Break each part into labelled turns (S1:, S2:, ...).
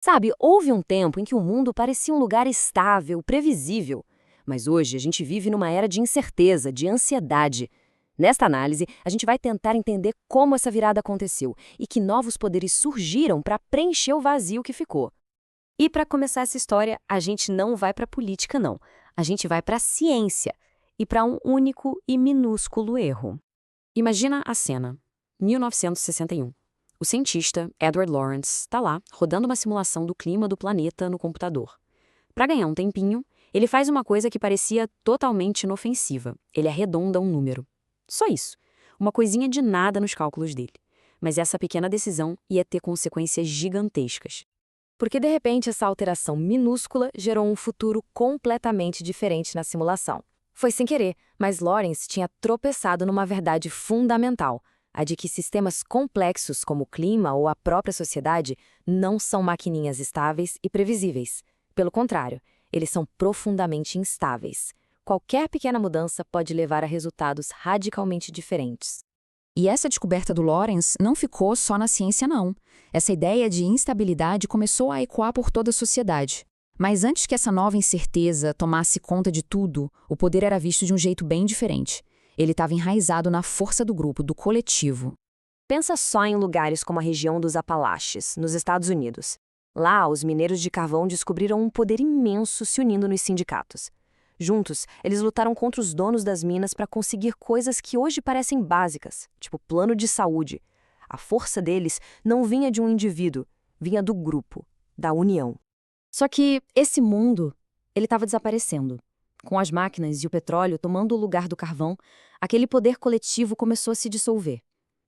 S1: Sabe, houve um tempo em que o mundo parecia um lugar estável, previsível. Mas hoje a gente vive numa era de incerteza, de ansiedade. Nesta análise, a gente vai tentar entender como essa virada aconteceu e que novos poderes surgiram para preencher o vazio que ficou. E para começar essa história, a gente não vai para a política, não. A gente vai para a ciência e para um único e minúsculo erro. Imagina a cena. 1961. O cientista Edward Lorenz está lá, rodando uma simulação do clima do planeta no computador. Para ganhar um tempinho, ele faz uma coisa que parecia totalmente inofensiva. Ele arredonda um número. Só isso. Uma coisinha de nada nos cálculos dele. Mas essa pequena decisão ia ter consequências gigantescas. Porque, de repente, essa alteração minúscula gerou um futuro completamente diferente na simulação. Foi sem querer, mas Lorenz tinha tropeçado numa verdade fundamental, a de que sistemas complexos como o clima ou a própria sociedade não são maquininhas estáveis e previsíveis. Pelo contrário, eles são profundamente instáveis. Qualquer pequena mudança pode levar a resultados radicalmente diferentes.
S2: E essa descoberta do Lorenz não ficou só na ciência, não. Essa ideia de instabilidade começou a ecoar por toda a sociedade. Mas antes que essa nova incerteza tomasse conta de tudo, o poder era visto de um jeito bem diferente. Ele estava enraizado na força do grupo, do coletivo.
S1: Pensa só em lugares como a região dos Apalaches, nos Estados Unidos. Lá, os mineiros de carvão descobriram um poder imenso se unindo nos sindicatos. Juntos, eles lutaram contra os donos das minas para conseguir coisas que hoje parecem básicas, tipo plano de saúde. A força deles não vinha de um indivíduo, vinha do grupo, da união. Só que esse mundo, ele estava desaparecendo. Com as máquinas e o petróleo tomando o lugar do carvão, aquele poder coletivo começou a se dissolver.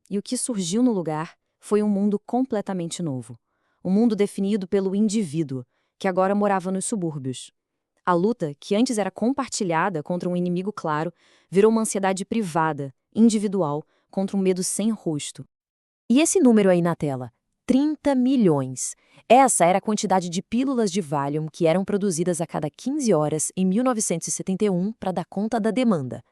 S1: E o que surgiu no lugar foi um mundo completamente novo. Um mundo definido pelo indivíduo, que agora morava nos subúrbios. A luta, que antes era compartilhada contra um inimigo claro, virou uma ansiedade privada, individual, contra um medo sem rosto. E esse número aí na tela? 30 milhões. Essa era a quantidade de pílulas de Valium que eram produzidas a cada 15 horas em 1971 para dar conta da demanda.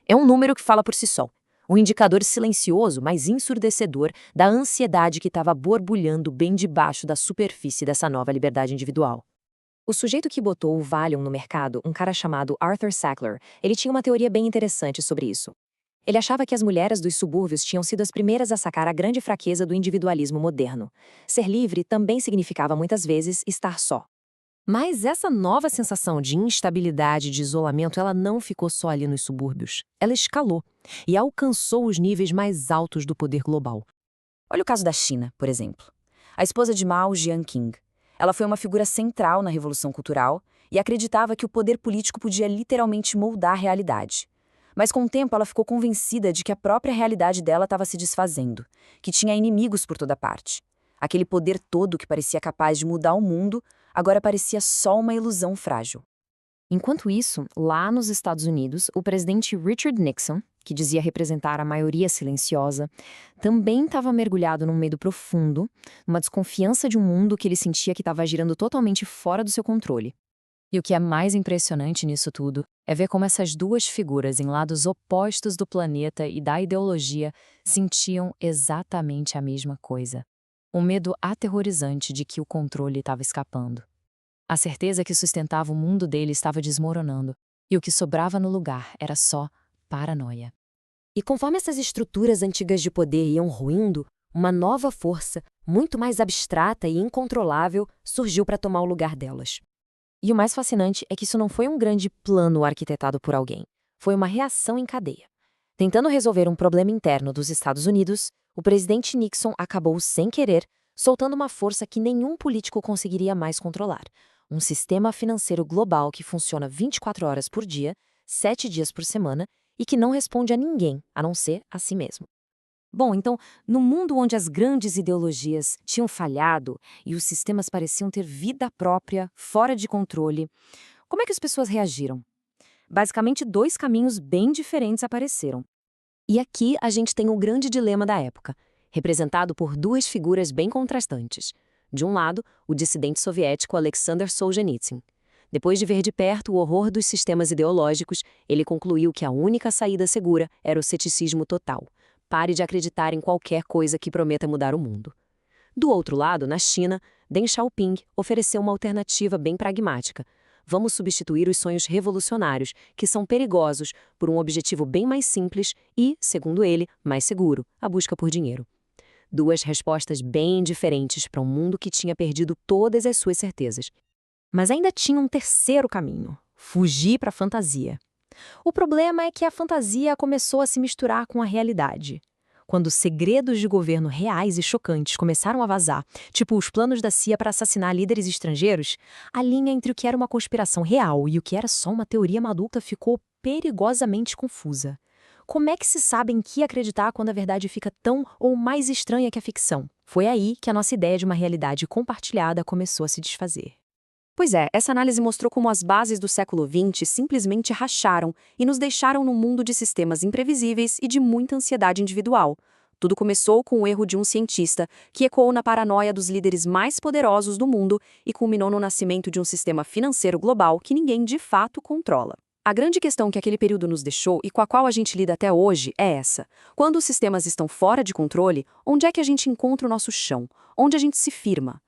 S1: É um número que fala por si só. Um indicador silencioso, mas ensurdecedor, da ansiedade que estava borbulhando bem debaixo da superfície dessa nova liberdade individual. O sujeito que botou o Valium no mercado, um cara chamado Arthur Sackler, ele tinha uma teoria bem interessante sobre isso. Ele achava que as mulheres dos subúrbios tinham sido as primeiras a sacar a grande fraqueza do individualismo moderno. Ser livre também significava muitas vezes estar só. Mas essa nova sensação de instabilidade e de isolamento, ela não ficou só ali nos subúrbios. Ela escalou e alcançou os níveis mais altos do poder global. Olha o caso da China, por exemplo. A esposa de Mao Jianqing. Ela foi uma figura central na Revolução Cultural e acreditava que o poder político podia literalmente moldar a realidade. Mas com o tempo ela ficou convencida de que a própria realidade dela estava se desfazendo, que tinha inimigos por toda parte. Aquele poder todo que parecia capaz de mudar o mundo, agora parecia só uma ilusão frágil. Enquanto isso, lá nos Estados Unidos, o presidente Richard Nixon, que dizia representar a maioria silenciosa, também estava mergulhado num medo profundo, numa desconfiança de um mundo que ele sentia que estava girando totalmente fora do seu controle. E o que é mais impressionante nisso tudo é ver como essas duas figuras em lados opostos do planeta e da ideologia sentiam exatamente a mesma coisa. Um medo aterrorizante de que o controle estava escapando. A certeza que sustentava o mundo dele estava desmoronando, e o que sobrava no lugar era só paranoia. E conforme essas estruturas antigas de poder iam ruindo, uma nova força, muito mais abstrata e incontrolável, surgiu para tomar o lugar delas. E o mais fascinante é que isso não foi um grande plano arquitetado por alguém. Foi uma reação em cadeia. Tentando resolver um problema interno dos Estados Unidos, o presidente Nixon acabou, sem querer, soltando uma força que nenhum político conseguiria mais controlar. Um sistema financeiro global que funciona 24 horas por dia, 7 dias por semana, e que não responde a ninguém, a não ser a si mesmo. Bom, então, no mundo onde as grandes ideologias tinham falhado e os sistemas pareciam ter vida própria, fora de controle, como é que as pessoas reagiram? Basicamente, dois caminhos bem diferentes apareceram. E aqui a gente tem o grande dilema da época, representado por duas figuras bem contrastantes. De um lado, o dissidente soviético Alexander Solzhenitsyn. Depois de ver de perto o horror dos sistemas ideológicos, ele concluiu que a única saída segura era o ceticismo total. Pare de acreditar em qualquer coisa que prometa mudar o mundo. Do outro lado, na China, Deng Xiaoping ofereceu uma alternativa bem pragmática. Vamos substituir os sonhos revolucionários, que são perigosos, por um objetivo bem mais simples e, segundo ele, mais seguro, a busca por dinheiro. Duas respostas bem diferentes para um mundo que tinha perdido todas as suas certezas. Mas ainda tinha um terceiro caminho: fugir para a fantasia. O problema é que a fantasia começou a se misturar com a realidade. Quando segredos de governo reais e chocantes começaram a vazar, tipo os planos da CIA para assassinar líderes estrangeiros, a linha entre o que era uma conspiração real e o que era só uma teoria maluca ficou perigosamente confusa. Como é que se sabe em que acreditar quando a verdade fica tão ou mais estranha que a ficção? Foi aí que a nossa ideia de uma realidade compartilhada começou a se desfazer. Pois é, essa análise mostrou como as bases do século XX simplesmente racharam e nos deixaram num mundo de sistemas imprevisíveis e de muita ansiedade individual. Tudo começou com o erro de um cientista, que ecoou na paranoia dos líderes mais poderosos do mundo e culminou no nascimento de um sistema financeiro global que ninguém de fato controla. A grande questão que aquele período nos deixou e com a qual a gente lida até hoje é essa: quando os sistemas estão fora de controle, onde é que a gente encontra o nosso chão? Onde a gente se firma?